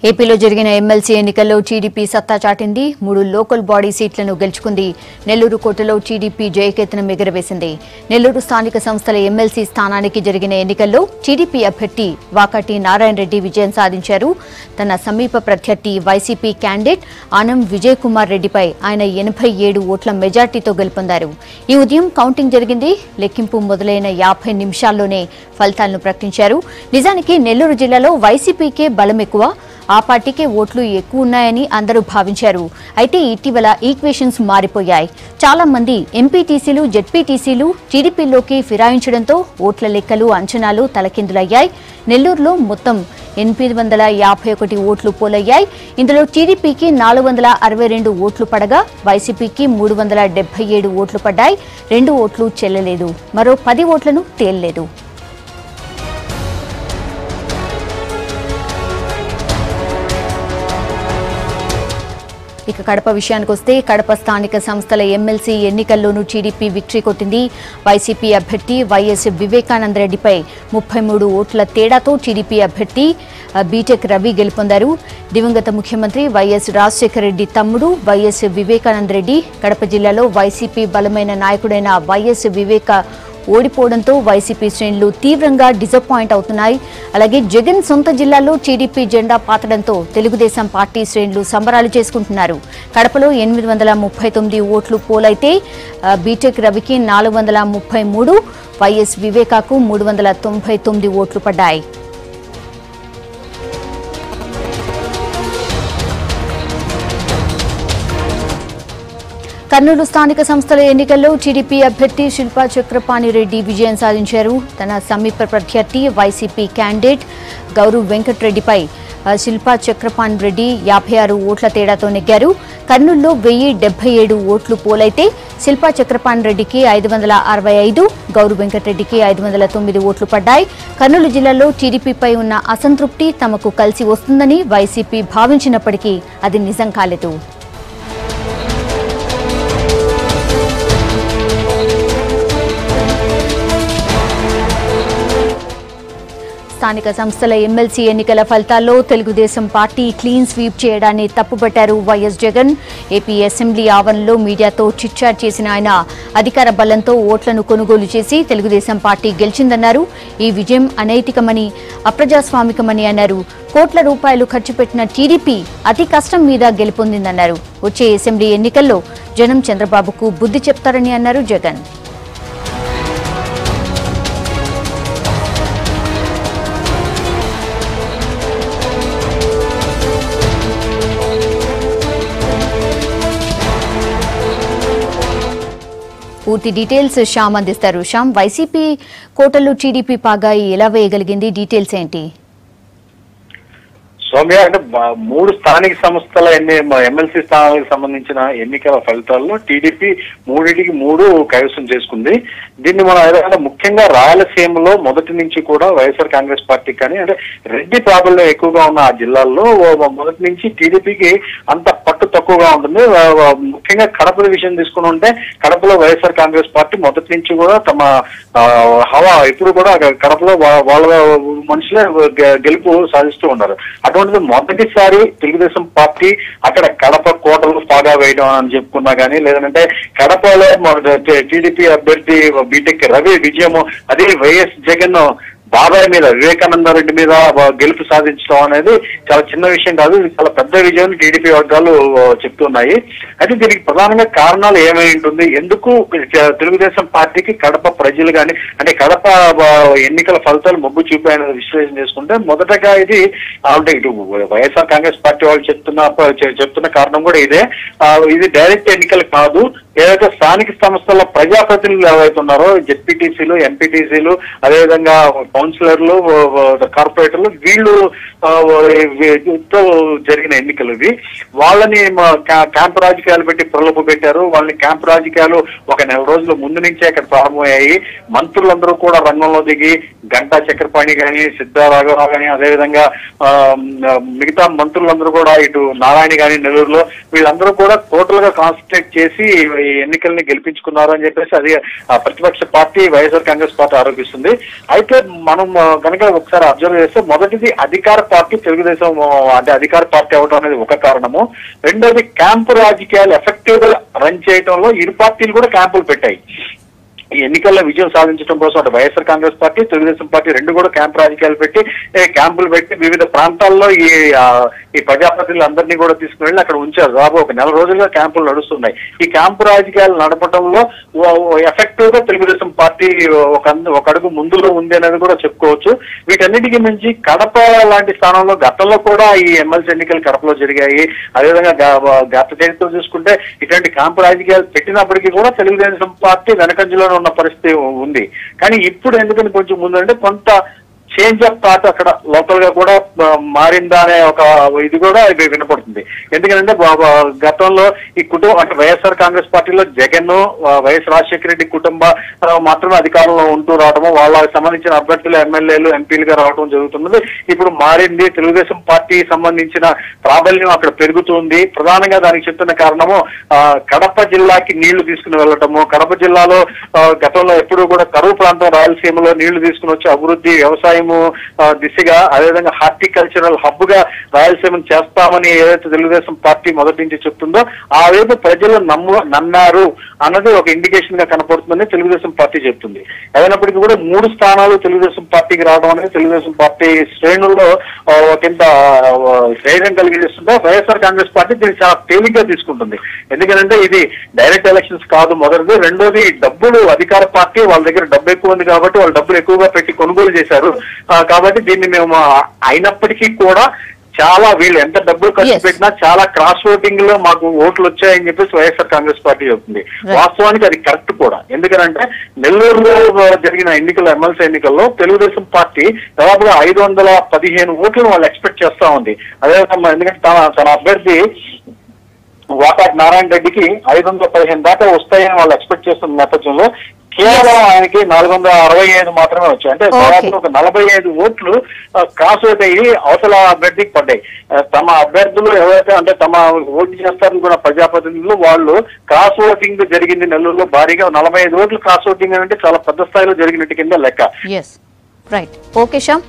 ఏపీలో జరిగిన ఎమ్మెల్సీ ఎన్నికల్లో టీడీపీ సత్తా చాటింది. 3 లోకల్ బాడీ సీట్లను గెలుచుకుంది. నెల్లూరు కోటలో టీడీపీ జయకేతనం ఎగురవేసింది. నెల్లూరు స్థానిక సంస్థల ఎమ్మెల్సీ స్థానానికి జరిగిన ఎన్నికల్లో టీడీపీ అభ్యర్థి వాకాటి నారాయణ రెడ్డి విజయం సాధించారు. తన సమీప ప్రత్యర్థి వైసీపీ క్యాండిడేట్ ఆనం విజయ్ కుమార్ రెడ్డిపై ఆయన 87 ఓట్ల మెజార్టీతో గెలుపొందారు. ఈ ఉదయం కౌంటింగ్ జరిగింది. లెక్కింపు మొదలైన 50 నిమిషాల్లోనే ఫలితాలను ప్రకటించారు. నిజానికి నెల్లూరు జిల్లాలో వైసీపీకే బలం ఎక్కువ, ఆ పార్టీకే ఓట్లు ఎక్కువ ఉన్నాయని అందరూ భావించారు. అయితే ఇటీవల ఈక్వేషన్స్ మారిపోయాయి. చాలా మంది ఎంపీటీసీలు, జెడ్పీటీసీలు టీడీపీలోకి ఫిరాయించడంతో ఓట్ల లెక్కలు, అంచనాలు తలకిందులయ్యాయి. నెల్లూరులో మొత్తం 851 ఓట్లు పోలయ్యాయి. ఇందులో టీడీపీకి 462 ఓట్లు పడగా వైసీపీకి 377 ఓట్లు పడ్డాయి. 2 ఓట్లు చెల్లలేదు. మరో 10 ఓట్లను తేలలేదు. ఇక కడప విషయానికి వస్తే కడప స్థానిక సంస్థల ఎమ్మెల్సీ ఎన్నికల్లోనూ టీడీపీ విక్టరీ కొట్టింది. వైసీపీ అభ్యర్థి వైఎస్ వివేకానంద రెడ్డిపై 33 ఓట్ల తేడాతో టీడీపీ అభ్యర్థి బీటెక్ రవి గెలుపొందారు. దివంగత ముఖ్యమంత్రి వైఎస్ రాజశేఖర రెడ్డి తమ్ముడు వైఎస్ వివేకానంద రెడ్డి, కడప జిల్లాలో వైసీపీ బలమైన నాయకుడైన వైఎస్ వివేక ఓడిపోవడంతో వైసీపీ శ్రేణులు తీవ్రంగా డిసప్పాయింట్ అవుతున్నాయి. అలాగే జగన్ సొంత జిల్లాలో టీడీపీ జెండా పాతడంతో తెలుగుదేశం పార్టీ శ్రేణులు సంబరాలు చేసుకుంటున్నారు. కడపలో 839 ఓట్లు పోలైతే బీటెక్ రవికి 433, వైఎస్ వివేకాకు 399 ఓట్లు పడ్డాయి. కర్నూలు స్థానిక సంస్థల ఎన్నికల్లో టీడీపీ అభ్యర్థి శిల్పా చక్రపాణి రెడ్డి విజయం సాధించారు. తన సమీప ప్రత్యర్థి వైసీపీ క్యాండిడేట్ గౌరవ్ వెంకటరెడ్డిపై శిల్పా చక్రపాణి రెడ్డి 56 ఓట్ల తేడాతో నెగ్గారు. కర్నూలులో 1077 ఓట్లు పోలైతే శిల్పా చక్రపాణి రెడ్డికి 565, గౌరవ్ వెంకటరెడ్డికి 509 ఓట్లు పడ్డాయి. కర్నూలు జిల్లాలో టీడీపీపై ఉన్న అసంతృప్తి తమకు కలిసి వస్తుందని వైసీపీ భావించినప్పటికీ అది నిజం కాలేదు. స్థానిక సంస్థల ఎమ్మెల్సీ ఎన్నికల ఫలితాల్లో తెలుగుదేశం పార్టీ క్లీన్ స్వీప్ చేయడాన్ని తప్పుపట్టారు వైఎస్ జగన్. ఏపీ అసెంబ్లీ ఆవరణలో మీడియాతో చిట్చాట్ చేసిన ఆయన అధికార బలంతో ఓట్లను కొనుగోలు చేసి తెలుగుదేశం పార్టీ గెలిచిందన్నారు. ఈ విజయం అనైతికమని, అప్రజాస్వామికమని అన్నారు. కోట్ల రూపాయలు ఖర్చు పెట్టిన టీడీపీ అతి కష్టం మీద గెలుపొందిందన్నారు. వచ్చే అసెంబ్లీ ఎన్నికల్లో జనం చంద్రబాబుకు బుద్ధి చెప్తారని అన్నారు జగన్. పూర్తి డీటెయిల్స్ శ్యామ్ అందిస్తారు. శ్యామ్, వైసీపీ కోటలు టీడీపీ పాగా ఎలా వేయగలిగింది? డీటెయిల్స్ ఏంటి? సౌమ్య, అంటే 3 స్థానిక సంస్థల ఎమ్మెల్సీ స్థానాలకు సంబంధించిన ఎన్నికల ఫలితాల్లో టీడీపీ 3 కైవసం చేసుకుంది. దీన్ని మనం ఏదైనా ముఖ్యంగా రాయలసీమలో మొదటి నుంచి కూడా వైఎస్ఆర్ కాంగ్రెస్ పార్టీ కానీ, అంటే రెడ్డి ప్రాబల్యం ఎక్కువగా ఉన్న ఆ జిల్లాల్లో మొదటి నుంచి టీడీపీకి అంత పట్టు తక్కువగా ఉంటుంది. ముఖ్యంగా కడప విషయం తీసుకుని ఉంటే కడపలో వైఎస్ఆర్ కాంగ్రెస్ పార్టీ మొదటి నుంచి కూడా తమ హవా ఎప్పుడు కూడా కడపలో వాళ్ళ మనుషులే గెలుపు సాధిస్తూ ఉన్నారు. అటువంటిది మొదటిసారి తెలుగుదేశం పార్టీ అక్కడ కడప కోటలు పాగా వేయడం అని చెప్పుకున్నా కానీ, లేదంటే కడపలో టీడీపీ అభ్యర్థి బీటెక్ రవి విజయము, అదే వైఎస్ జగన్ బాబాయ్ మీద, వివేకానంద రెడ్డి మీద గెలుపు సాధించడం అనేది చాలా చిన్న విషయం కాదు. ఇది చాలా పెద్ద విజయం టీడీపీ వర్గాలు చెప్తున్నాయి. అయితే దీనికి ప్రధానంగా కారణాలు ఏమై ఉంటుంది? ఎందుకు తెలుగుదేశం పార్టీకి కడప ప్రజలు కానీ, అంటే కడప ఎన్నికల ఫలితాలు మొగ్గు చూపాయని విశ్లేషణ చేసుకుంటే, మొదటగా ఇది అంటే ఇటు వైఎస్ఆర్ కాంగ్రెస్ పార్టీ వాళ్ళు చెప్తున్న కారణం కూడా ఇదే. ఇది డైరెక్ట్ ఎన్నికలు కాదు. ఏదైతే స్థానిక సంస్థల ప్రజాప్రతినిధులు ఎవరైతే ఉన్నారో, జెడ్పీటీసీలు, ఎంపీటీసీలు, అదేవిధంగా కౌన్సిలర్లు, కార్పొరేటర్లు, వీళ్ళతో జరిగిన ఎన్నికలు ఇవి. వాళ్ళని క్యాంపు రాజకీయాలు పెట్టి ప్రలోభ పెట్టారు. వాళ్ళని క్యాంపు రాజకీయాలు ఒక నెల రోజుల ముందు నుంచే అక్కడ ప్రారంభమయ్యాయి. మంత్రులందరూ కూడా రంగంలో దిగి, గంటా చక్రపాణి కానీ, సిద్ధారాఘవరావు కానీ, అదేవిధంగా మిగతా మంత్రులందరూ కూడా, ఇటు నారాయణ కానీ నెల్లూరులో, వీళ్ళందరూ కూడా టోటల్ గా కాన్సన్ట్రేట్ చేసి ఈ ఎన్నికల్ని గెలిపించుకున్నారు అని చెప్పేసి అది ప్రతిపక్ష పార్టీ వైఎస్ఆర్ కాంగ్రెస్ పార్టీ ఆరోపిస్తుంది. అయితే మనం కనుక ఒకసారి అబ్జర్వ్ చేస్తే మొదటిది అధికార పార్టీ తెలుగుదేశం అంటే అధికార పార్టీ అవడం అనేది ఒక కారణము. రెండోది క్యాంపు రాజకీయాలు ఎఫెక్టివ్ గా రన్ చేయడంలో ఇరు పార్టీలు కూడా క్యాంపులు పెట్టాయి. ఈ ఎన్నికల్లో విజయం సాధించడం కోసం అటు వైఎస్ఆర్ కాంగ్రెస్ పార్టీ తెలుగుదేశం పార్టీ రెండు కూడా క్యాంపు రాజకీయాలు పెట్టి క్యాంపులు పెట్టి వివిధ ప్రాంతాల్లో ఈ ప్రజాప్రతినిధులందరినీ కూడా తీసుకుని వెళ్ళి అక్కడ ఉంచారు. దాదాపు ఒక నెల రోజులుగా క్యాంపులు నడుస్తున్నాయి. ఈ క్యాంపు రాజకీయాలు నడపడంలో ఎఫెక్టివ్ గా తెలుగుదేశం పార్టీ ఒక అడుగు ముందులో ఉంది అనేది కూడా చెప్పుకోవచ్చు. వీటన్నిటికీ మించి కడప లాంటి స్థానంలో గతంలో కూడా ఈ ఎమ్మెల్సీ ఎన్నికలు కడపలో జరిగాయి. అదేవిధంగా గత చరిత్ర చూసుకుంటే ఇటువంటి క్యాంపు రాజకీయాలు పెట్టినప్పటికీ కూడా తెలుగుదేశం పార్టీ వెనకంజలో ఉన్న పరిస్థితి ఉంది. కానీ ఇప్పుడు ఎందుకని కొంచెం ముందంటే కొంత చేంజ్ ఆఫ్ థాట్ అక్కడ లోకల్ గా కూడా మారిందా అనే ఒక ఇది కూడా వినపడుతుంది. ఎందుకంటే గతంలో ఈ కుటుంబం అంటే వైఎస్ఆర్ కాంగ్రెస్ పార్టీలో జగన్ వైఎస్ రాజశేఖర రెడ్డి కుటుంబ మాత్రమే అధికారంలో ఉంటూ రావడము, వాళ్ళకి సంబంధించిన అభ్యర్థులు ఎమ్మెల్యేలు ఎంపీలుగా రావడం జరుగుతున్నది. ఇప్పుడు మారింది. తెలుగుదేశం పార్టీ సంబంధించిన ప్రాబల్యం అక్కడ పెరుగుతుంది. ప్రధానంగా దానికి చెప్తున్న కారణము కడప జిల్లాకి నీళ్లు తీసుకుని వెళ్ళటము. కడప జిల్లాలో గతంలో ఎప్పుడూ కూడా కరువు ప్రాంతం రాయలసీమలో నీళ్లు తీసుకుని వచ్చి అభివృద్ధి వ్యవసాయం దిశగా అదేవిధంగా హార్టికల్చరల్ హబ్ గా రాయలసీమను చేస్తామని ఏదైతే తెలుగుదేశం పార్టీ మొదటి నుంచి చెప్తుందో ఆ వైపు ప్రజలు నమ్మారు అన్నది ఒక ఇండికేషన్ గా కనపడుతుందని తెలుగుదేశం పార్టీ చెప్తుంది. అయినప్పటికీ కూడా 3 స్థానాలు తెలుగుదేశం పార్టీకి రావడం అనేది తెలుగుదేశం పార్టీ శ్రేణుల్లో కింద ధైర్యం కలిగిస్తుంటే వైఎస్ఆర్ కాంగ్రెస్ పార్టీ దీన్ని చాలా తేలిగ్గా తీసుకుంటుంది. ఎందుకంటే ఇది డైరెక్ట్ ఎలక్షన్స్ కాదు మొదటిది. రెండోది డబ్బులు అధికార పార్టీ వాళ్ళ దగ్గర డబ్బు ఎక్కువ ఉంది కాబట్టి వాళ్ళు డబ్బులు ఎక్కువగా పెట్టి కొనుగోలు చేశారు. కాబట్టి దీన్ని మేము అయినప్పటికీ కూడా చాలా వీళ్ళు ఎంత డబ్బులు ఖర్చు పెట్టినా చాలా క్రాస్ ఓటింగ్ లో మాకు ఓట్లు వచ్చాయని చెప్పేసి వైఎస్ఆర్ కాంగ్రెస్ పార్టీ చెప్తుంది. వాస్తవానికి అది కరెక్ట్ కూడా. ఎందుకంటే నెల్లూరులో జరిగిన ఎన్నికల ఎమ్మెల్సీ ఎన్నికల్లో తెలుగుదేశం పార్టీ దాదాపుగా 515 ఓట్లను వాళ్ళు ఎక్స్పెక్ట్ చేస్తా ఉంది. అదేవిధంగా ఎందుకంటే తన అభ్యర్థి వాకాటి నారాయణ రెడ్డికి 515 దాకా వస్తాయని వాళ్ళు ఎక్స్పెక్ట్ చేస్తున్న నేపథ్యంలో కేవలం ఆయనకి 465 మాత్రమే వచ్చాయి. అంటే దాదాపు ఒక 45 ఓట్లు క్రాస్ ఓట్ అయ్యి అవతల అభ్యర్థికి పడ్డాయి. తమ అభ్యర్థులు ఎవరైతే అంటే తమ ఓటు చేస్తారనుకున్న ప్రజాప్రతినిధులు వాళ్ళు క్రాస్ ఓటింగ్ జరిగింది నెల్లూరులో భారీగా 45 ఓట్లు క్రాస్ ఓటింగ్ అంటే చాలా పెద్ద స్థాయిలో జరిగినట్టు కింద లెక్క. రైట్. ఓకే శ్యామ్.